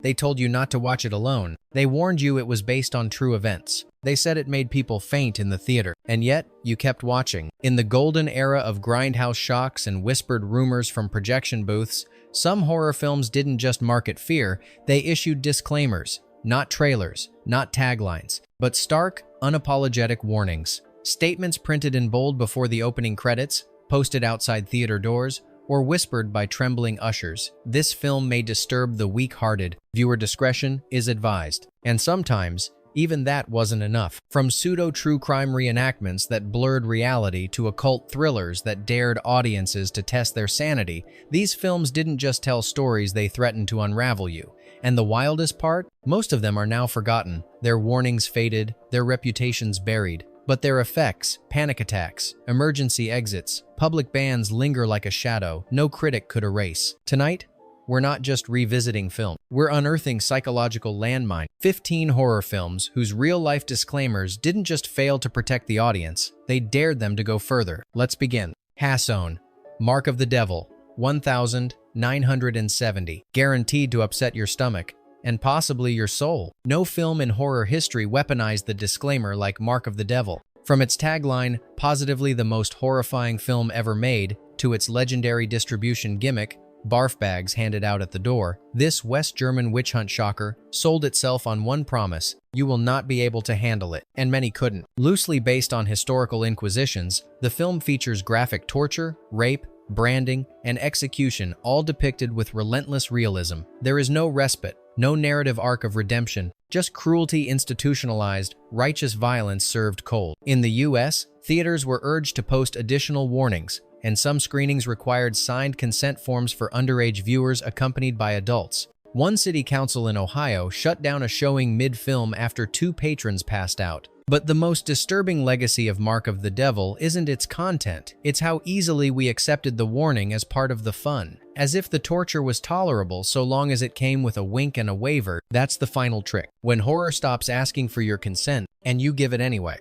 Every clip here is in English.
They told you not to watch it alone. They warned you it was based on true events. They said it made people faint in the theater. And yet, you kept watching. In the golden era of grindhouse shocks and whispered rumors from projection booths, some horror films didn't just market fear, they issued disclaimers. Not trailers, not taglines, but stark, unapologetic warnings. Statements printed in bold before the opening credits, posted outside theater doors, or whispered by trembling ushers. This film may disturb the weak-hearted. Viewer discretion is advised. And sometimes, even that wasn't enough. From pseudo-true crime reenactments that blurred reality to occult thrillers that dared audiences to test their sanity, these films didn't just tell stories, they threatened to unravel you. And the wildest part? Most of them are now forgotten, their warnings faded, their reputations buried. But their effects, panic attacks, emergency exits, public bans linger like a shadow no critic could erase. Tonight, we're not just revisiting film. We're unearthing psychological landmine. 15 horror films whose real-life disclaimers didn't just fail to protect the audience, they dared them to go further. Let's begin. Hasson, Mark of the Devil, 1970. Guaranteed to upset your stomach, and possibly your soul. No film in horror history weaponized the disclaimer like Mark of the Devil. From its tagline, positively the most horrifying film ever made, to its legendary distribution gimmick, barf bags handed out at the door, this West German witch hunt shocker sold itself on one promise: you will not be able to handle it. And many couldn't. Loosely based on historical inquisitions, the film features graphic torture, rape, branding, and execution, all depicted with relentless realism. There is no respite, no narrative arc of redemption, just cruelty institutionalized, righteous violence served cold. In the US, theaters were urged to post additional warnings, and some screenings required signed consent forms for underage viewers accompanied by adults. One city council in Ohio shut down a showing mid-film after 2 patrons passed out. But the most disturbing legacy of Mark of the Devil isn't its content, it's how easily we accepted the warning as part of the fun. As if the torture was tolerable so long as it came with a wink and a waiver. That's the final trick. When horror stops asking for your consent, and you give it anyway.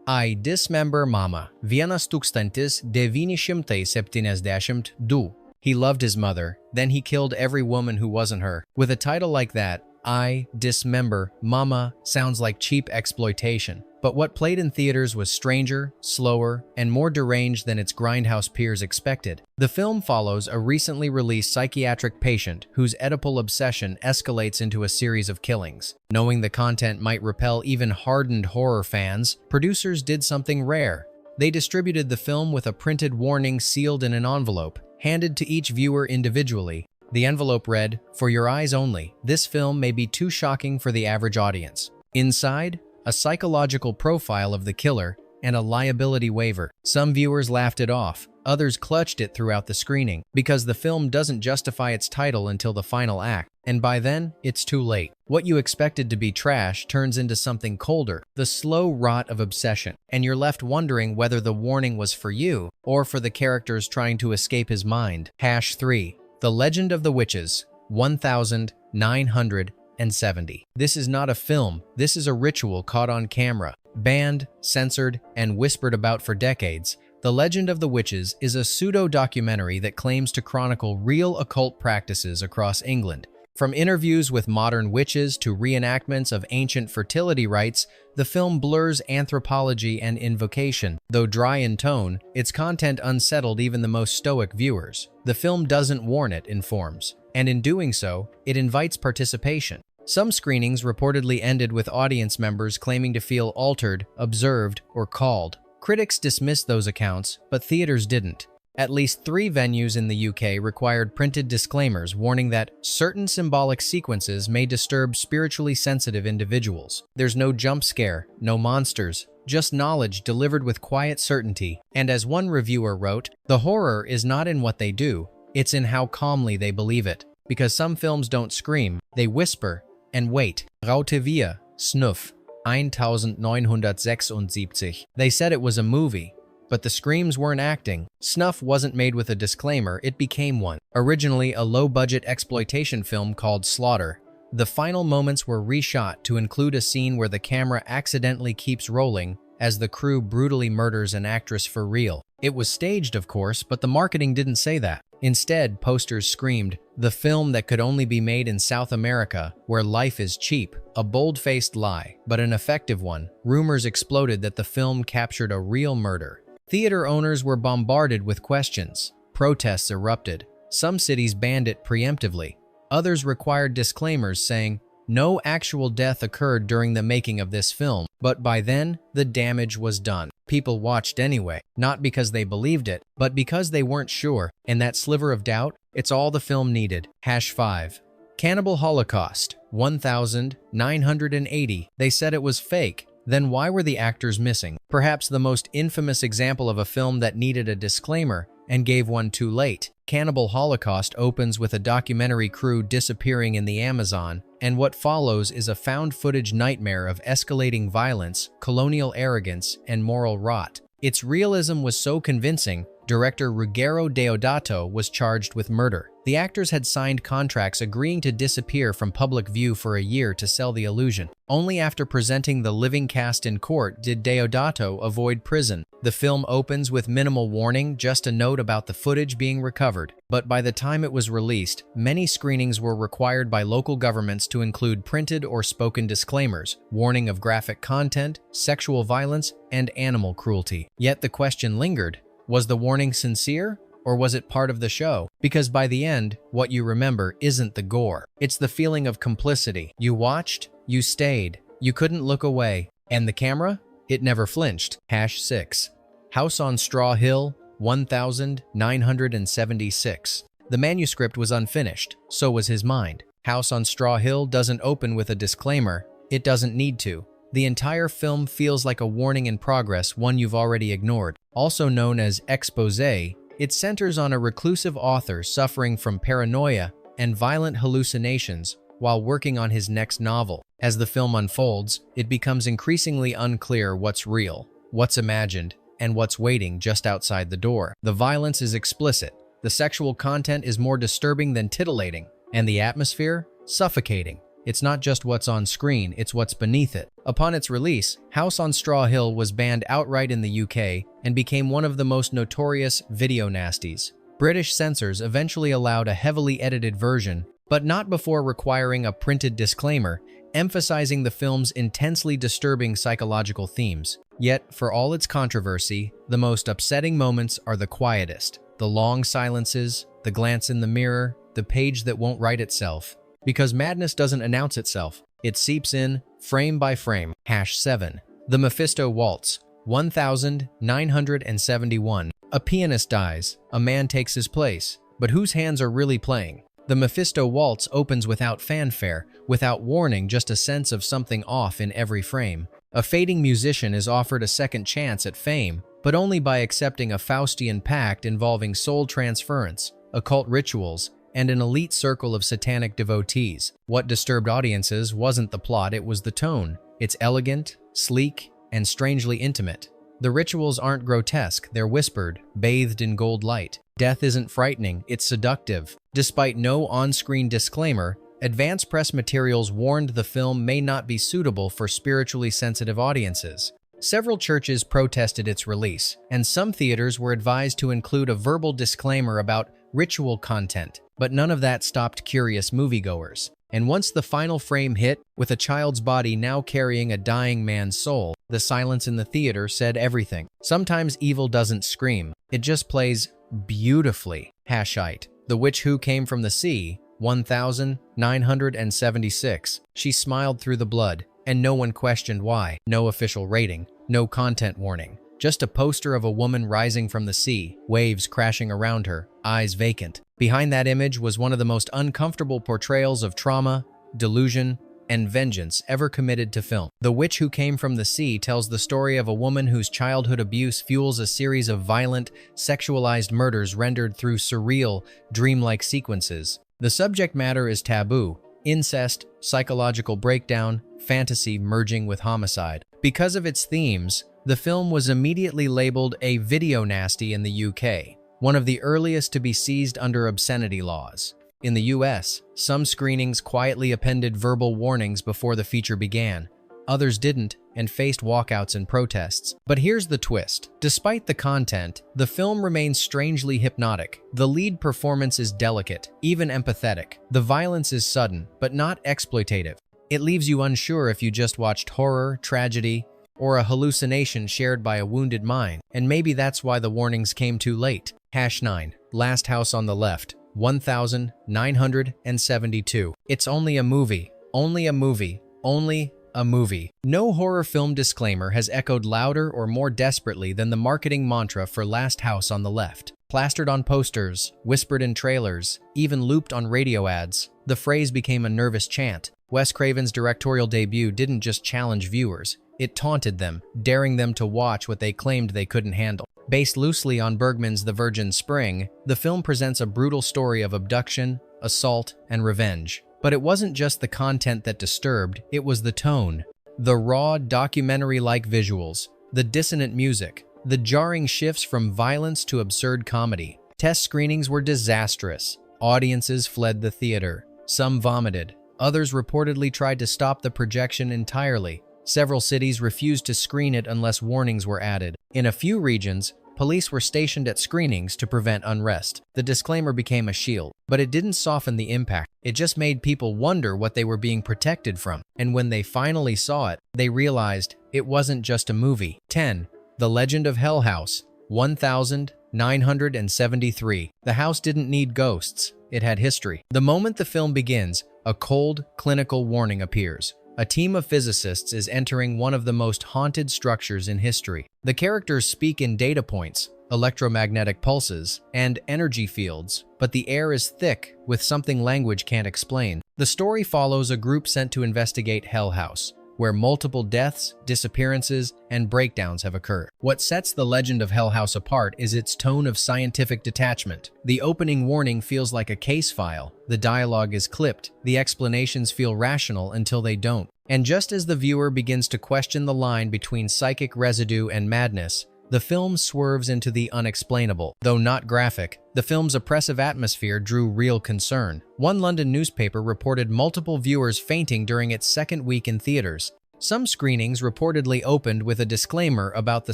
I dismember mama. Vienas tūkstantis devyni šimtai septyniasdešimt du. He loved his mother, then he killed every woman who wasn't her. With a title like that, I dismember mama sounds like cheap exploitation. But what played in theaters was stranger, slower, and more deranged than its grindhouse peers expected. The film follows a recently released psychiatric patient whose Oedipal obsession escalates into a series of killings. Knowing the content might repel even hardened horror fans, producers did something rare. They distributed the film with a printed warning sealed in an envelope, handed to each viewer individually. The envelope read, "For your eyes only, this film may be too shocking for the average audience." Inside, a psychological profile of the killer, and a liability waiver. Some viewers laughed it off, others clutched it throughout the screening, because the film doesn't justify its title until the final act, and by then, it's too late. What you expected to be trash turns into something colder, the slow rot of obsession, and you're left wondering whether the warning was for you, or for the characters trying to escape his mind. #3. The Legend of the Witches, 1970. This is not a film, this is a ritual caught on camera. Banned, censored, and whispered about for decades, The Legend of the Witches is a pseudo-documentary that claims to chronicle real occult practices across England. From interviews with modern witches to reenactments of ancient fertility rites, the film blurs anthropology and invocation. Though dry in tone, its content unsettled even the most stoic viewers. The film doesn't warn, it informs. And in doing so, it invites participation. Some screenings reportedly ended with audience members claiming to feel altered, observed, or called. Critics dismissed those accounts, but theaters didn't. At least 3 venues in the UK required printed disclaimers warning that certain symbolic sequences may disturb spiritually sensitive individuals. There's no jump scare, no monsters, just knowledge delivered with quiet certainty. And as one reviewer wrote, the horror is not in what they do, it's in how calmly they believe it. Because some films don't scream, they whisper and wait. Raute wir, Snuff, 1976. They said it was a movie. But the screams weren't acting. Snuff wasn't made with a disclaimer, it became one. Originally a low-budget exploitation film called Slaughter, the final moments were reshot to include a scene where the camera accidentally keeps rolling as the crew brutally murders an actress for real. It was staged, of course, but the marketing didn't say that. Instead, posters screamed, "The film that could only be made in South America, where life is cheap." A bold-faced lie, but an effective one. Rumors exploded that the film captured a real murder. Theater owners were bombarded with questions. Protests erupted. Some cities banned it preemptively. Others required disclaimers saying, "No actual death occurred during the making of this film," but by then, the damage was done. People watched anyway, not because they believed it, but because they weren't sure, and that sliver of doubt, it's all the film needed. #5. Cannibal Holocaust, 1980. They said it was fake. Then why were the actors missing? Perhaps the most infamous example of a film that needed a disclaimer and gave one too late. Cannibal Holocaust opens with a documentary crew disappearing in the Amazon, and what follows is a found-footage nightmare of escalating violence, colonial arrogance, and moral rot. Its realism was so convincing, director Ruggero Deodato was charged with murder. The actors had signed contracts agreeing to disappear from public view for a year to sell the illusion. Only after presenting the living cast in court did Deodato avoid prison. The film opens with minimal warning, just a note about the footage being recovered. But by the time it was released, many screenings were required by local governments to include printed or spoken disclaimers, warning of graphic content, sexual violence, and animal cruelty. Yet the question lingered. Was the warning sincere, or was it part of the show? Because by the end, what you remember isn't the gore. It's the feeling of complicity. You watched, you stayed, you couldn't look away. And the camera? It never flinched. #6. House on Straw Hill, 1976. The manuscript was unfinished, so was his mind. House on Straw Hill doesn't open with a disclaimer. It doesn't need to. The entire film feels like a warning in progress, one you've already ignored. Also known as exposé, it centers on a reclusive author suffering from paranoia and violent hallucinations while working on his next novel. As the film unfolds, it becomes increasingly unclear what's real, what's imagined, and what's waiting just outside the door. The violence is explicit, the sexual content is more disturbing than titillating, and the atmosphere, suffocating. It's not just what's on screen, it's what's beneath it. Upon its release, House on Straw Hill was banned outright in the UK and became one of the most notorious video nasties. British censors eventually allowed a heavily edited version, but not before requiring a printed disclaimer, emphasizing the film's intensely disturbing psychological themes. Yet, for all its controversy, the most upsetting moments are the quietest. The long silences, the glance in the mirror, the page that won't write itself. Because madness doesn't announce itself, it seeps in, frame by frame. #7. The Mephisto Waltz, 1971. A pianist dies, a man takes his place, but whose hands are really playing? The Mephisto Waltz opens without fanfare, without warning, just a sense of something off in every frame. A fading musician is offered a second chance at fame, but only by accepting a Faustian pact involving soul transference, occult rituals, and an elite circle of satanic devotees. What disturbed audiences wasn't the plot, it was the tone. It's elegant, sleek, and strangely intimate. The rituals aren't grotesque, they're whispered, bathed in gold light. Death isn't frightening, it's seductive. Despite no on-screen disclaimer, advance press materials warned the film may not be suitable for spiritually sensitive audiences. Several churches protested its release, and some theaters were advised to include a verbal disclaimer about ritual content, but none of that stopped curious moviegoers. And once the final frame hit, with a child's body now carrying a dying man's soul, the silence in the theater said everything. Sometimes evil doesn't scream, it just plays beautifully. #8. The Witch Who Came from the Sea, 1976. She smiled through the blood, and no one questioned why. No official rating, no content warning. Just a poster of a woman rising from the sea, waves crashing around her, eyes vacant. Behind that image was one of the most uncomfortable portrayals of trauma, delusion, and vengeance ever committed to film. The Witch Who Came from the Sea tells the story of a woman whose childhood abuse fuels a series of violent, sexualized murders rendered through surreal, dreamlike sequences. The subject matter is taboo: incest, psychological breakdown, fantasy merging with homicide. Because of its themes, the film was immediately labeled a video nasty in the UK, one of the earliest to be seized under obscenity laws. In the US, some screenings quietly appended verbal warnings before the feature began. others didn't, and faced walkouts and protests. But here's the twist. Despite the content, the film remains strangely hypnotic. The lead performance is delicate, even empathetic. The violence is sudden, but not exploitative. It leaves you unsure if you just watched horror, tragedy, or a hallucination shared by a wounded mind. And maybe that's why the warnings came too late. #9. Last House on the Left, 1972. It's only a movie. Only a movie. Only a movie. No horror film disclaimer has echoed louder or more desperately than the marketing mantra for Last House on the Left. Plastered on posters, whispered in trailers, even looped on radio ads, the phrase became a nervous chant. Wes Craven's directorial debut didn't just challenge viewers, it taunted them, daring them to watch what they claimed they couldn't handle. Based loosely on Bergman's The Virgin Spring, the film presents a brutal story of abduction, assault, and revenge. But it wasn't just the content that disturbed, it was the tone. The raw, documentary-like visuals, the dissonant music, the jarring shifts from violence to absurd comedy. Test screenings were disastrous. Audiences fled the theater. Some vomited. Others reportedly tried to stop the projection entirely. Several cities refused to screen it unless warnings were added. In a few regions, police were stationed at screenings to prevent unrest. The disclaimer became a shield, but it didn't soften the impact. It just made people wonder what they were being protected from. And when they finally saw it, they realized it wasn't just a movie. 10. The Legend of Hell House, 1973. The house didn't need ghosts. It had history. The moment the film begins, a cold, clinical warning appears. A team of physicists is entering one of the most haunted structures in history. The characters speak in data points, electromagnetic pulses, and energy fields, but the air is thick with something language can't explain. The story follows a group sent to investigate Hell House, where multiple deaths, disappearances, and breakdowns have occurred. What sets The Legend of Hell House apart is its tone of scientific detachment. The opening warning feels like a case file. The dialogue is clipped. The explanations feel rational until they don't. And just as the viewer begins to question the line between psychic residue and madness, the film swerves into the unexplainable. Though not graphic, the film's oppressive atmosphere drew real concern. One London newspaper reported multiple viewers fainting during its second week in theaters. Some screenings reportedly opened with a disclaimer about the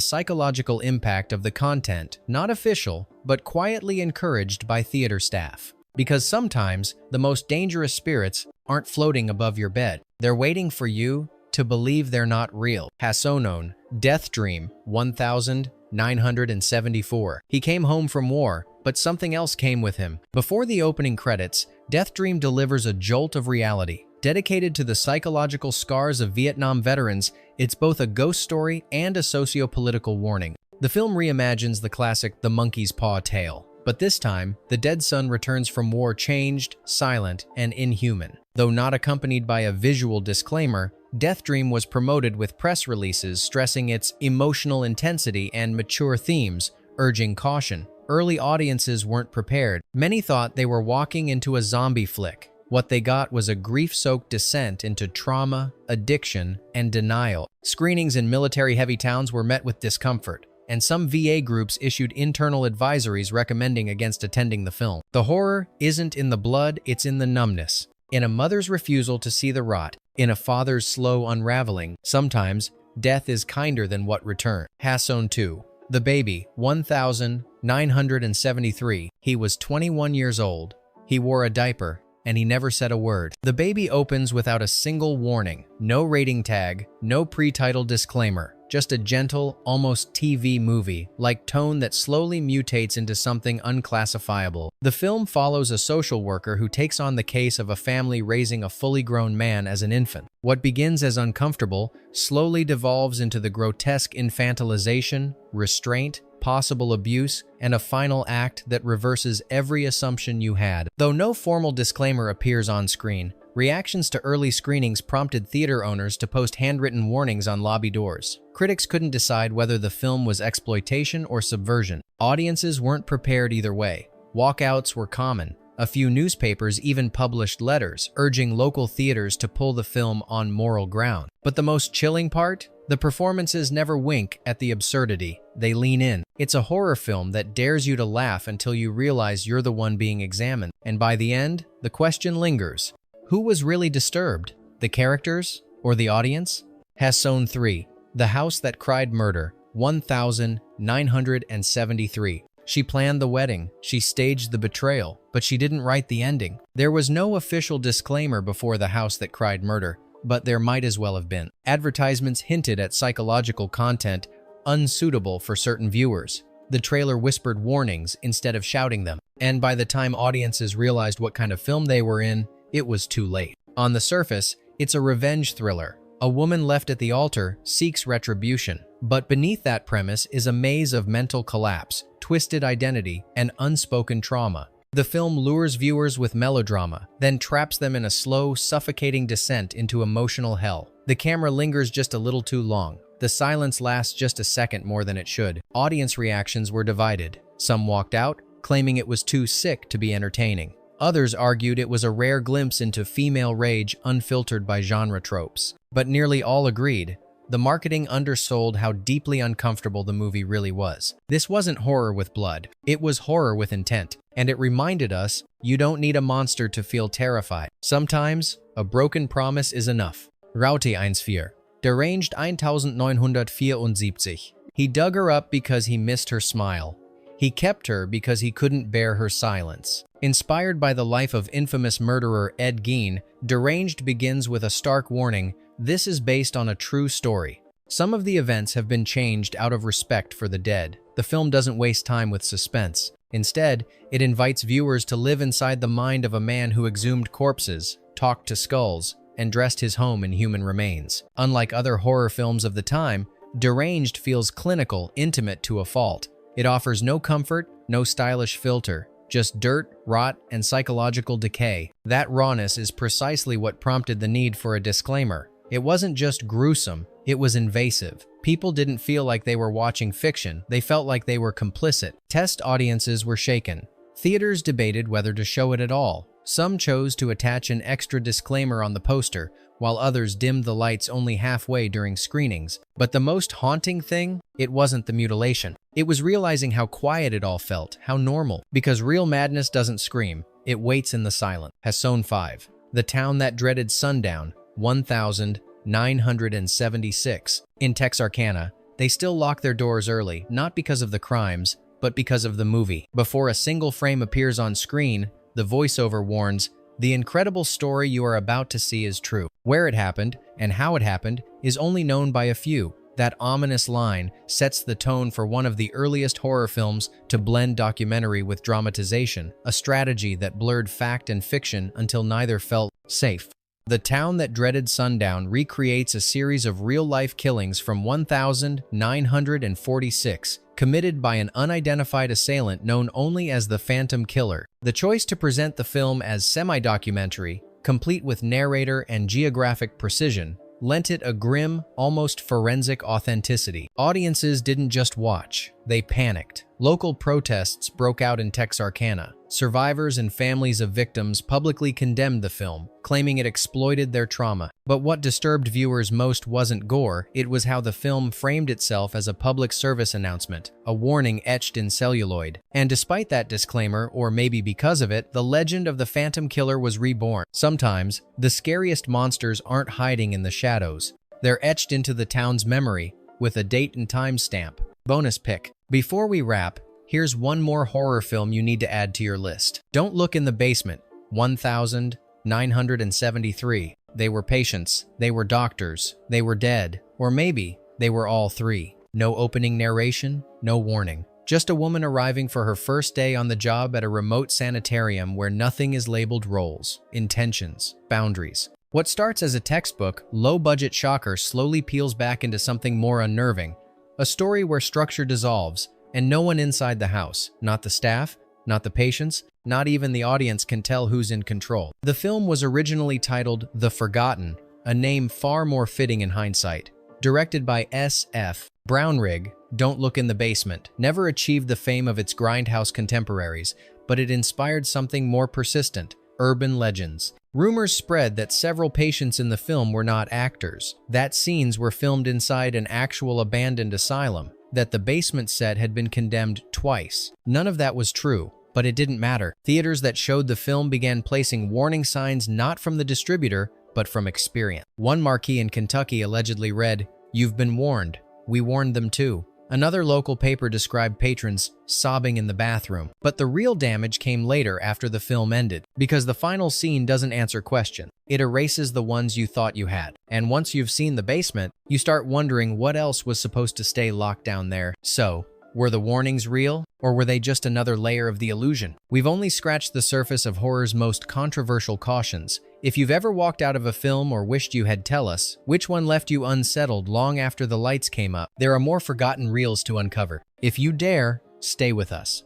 psychological impact of the content, not official, but quietly encouraged by theater staff. Because sometimes, the most dangerous spirits aren't floating above your bed. They're waiting for you to believe they're not real. Hassonon, Death Dream, 1974. He came home from war, but something else came with him. Before the opening credits, Death Dream delivers a jolt of reality. Dedicated to the psychological scars of Vietnam veterans, it's both a ghost story and a socio-political warning. The film reimagines the classic The Monkey's Paw tale. But this time, the dead son returns from war changed, silent, and inhuman. Though not accompanied by a visual disclaimer, Death Dream was promoted with press releases stressing its emotional intensity and mature themes, urging caution. Early audiences weren't prepared. Many thought they were walking into a zombie flick. What they got was a grief-soaked descent into trauma, addiction, and denial. Screenings in military-heavy towns were met with discomfort, and some VA groups issued internal advisories recommending against attending the film. The horror isn't in the blood, it's in the numbness. In a mother's refusal to see the rot, in a father's slow unraveling, sometimes death is kinder than what return. Hasson 2. The Baby, 1973. He was 21 years old. He wore a diaper, and he never said a word. The Baby opens without a single warning. No rating tag, no pre-title disclaimer. Just a gentle, almost TV movie-like tone that slowly mutates into something unclassifiable. The film follows a social worker who takes on the case of a family raising a fully grown man as an infant. What begins as uncomfortable slowly devolves into the grotesque infantilization, restraint, possible abuse, and a final act that reverses every assumption you had. Though no formal disclaimer appears on screen, reactions to early screenings prompted theater owners to post handwritten warnings on lobby doors. Critics couldn't decide whether the film was exploitation or subversion. Audiences weren't prepared either way. Walkouts were common. A few newspapers even published letters urging local theaters to pull the film on moral ground. But the most chilling part? The performances never wink at the absurdity. They lean in. It's a horror film that dares you to laugh until you realize you're the one being examined. And by the end, the question lingers. Who was really disturbed? The characters or the audience? Hasson 3. The House That Cried Murder, 1973. She planned the wedding, she staged the betrayal, but she didn't write the ending. There was no official disclaimer before The House That Cried Murder, but there might as well have been. Advertisements hinted at psychological content unsuitable for certain viewers. The trailer whispered warnings instead of shouting them, and by the time audiences realized what kind of film they were in, it was too late. On the surface, it's a revenge thriller. A woman left at the altar seeks retribution, but beneath that premise is a maze of mental collapse, twisted identity, and unspoken trauma. The film lures viewers with melodrama, then traps them in a slow, suffocating descent into emotional hell. The camera lingers just a little too long. The silence lasts just a second more than it should. Audience reactions were divided. Some walked out, claiming it was too sick to be entertaining. Others argued it was a rare glimpse into female rage unfiltered by genre tropes. But nearly all agreed, the marketing undersold how deeply uncomfortable the movie really was. This wasn't horror with blood, it was horror with intent, and it reminded us, you don't need a monster to feel terrified. Sometimes, a broken promise is enough. Raute 14. Deranged 1974. He dug her up because he missed her smile. He kept her because he couldn't bear her silence. Inspired by the life of infamous murderer Ed Gein, Deranged begins with a stark warning: this is based on a true story. Some of the events have been changed out of respect for the dead. The film doesn't waste time with suspense. Instead, it invites viewers to live inside the mind of a man who exhumed corpses, talked to skulls, and dressed his home in human remains. Unlike other horror films of the time, Deranged feels clinical, intimate to a fault. It offers no comfort, no stylish filter, just dirt, rot, and psychological decay. That rawness is precisely what prompted the need for a disclaimer. It wasn't just gruesome, it was invasive. People didn't feel like they were watching fiction, they felt like they were complicit. Test audiences were shaken. Theaters debated whether to show it at all. Some chose to attach an extra disclaimer on the poster, while others dimmed the lights only halfway during screenings. But the most haunting thing? It wasn't the mutilation. It was realizing how quiet it all felt, how normal. Because real madness doesn't scream, it waits in the silence. Hasson 5. The Town That Dreaded Sundown, 1976. In Texarkana, they still lock their doors early, not because of the crimes, but because of the movie. Before a single frame appears on screen, the voiceover warns, "The incredible story you are about to see is true." Where it happened and how it happened is only known by a few. That ominous line sets the tone for one of the earliest horror films to blend documentary with dramatization, a strategy that blurred fact and fiction until neither felt safe. The Town That Dreaded Sundown recreates a series of real-life killings from 1946, committed by an unidentified assailant known only as the Phantom Killer. The choice to present the film as semi-documentary, complete with narrator and geographic precision, lent it a grim, almost forensic authenticity. Audiences didn't just watch, they panicked. Local protests broke out in Texarkana. Survivors and families of victims publicly condemned the film, claiming it exploited their trauma. But what disturbed viewers most wasn't gore, it was how the film framed itself as a public service announcement, a warning etched in celluloid. And despite that disclaimer, or maybe because of it, the legend of the Phantom Killer was reborn. Sometimes, the scariest monsters aren't hiding in the shadows. They're etched into the town's memory, with a date and time stamp. Bonus pick. Before we wrap, here's one more horror film you need to add to your list. Don't Look in the Basement, 1973. They were patients, they were doctors, they were dead, or maybe they were all three. No opening narration, no warning. Just a woman arriving for her first day on the job at a remote sanitarium where nothing is labeled roles, intentions, boundaries. What starts as a textbook, low-budget shocker slowly peels back into something more unnerving. A story where structure dissolves, and no one inside the house, not the staff, not the patients, not even the audience can tell who's in control. The film was originally titled The Forgotten, a name far more fitting in hindsight. Directed by S.F. Brownrigg, Don't Look in the Basement never achieved the fame of its grindhouse contemporaries, but it inspired something more persistent: urban legends. Rumors spread that several patients in the film were not actors, that scenes were filmed inside an actual abandoned asylum, that the basement set had been condemned twice. None of that was true, but it didn't matter. Theaters that showed the film began placing warning signs not from the distributor, but from experience. One marquee in Kentucky allegedly read, "You've been warned. We warned them too." Another local paper described patrons sobbing in the bathroom. But the real damage came later after the film ended, because the final scene doesn't answer questions. It erases the ones you thought you had. And once you've seen the basement, you start wondering what else was supposed to stay locked down there. So, were the warnings real, or were they just another layer of the illusion? We've only scratched the surface of horror's most controversial cautions. If you've ever walked out of a film or wished you had, tell us which one left you unsettled long after the lights came up. There are more forgotten reels to uncover. If you dare, stay with us.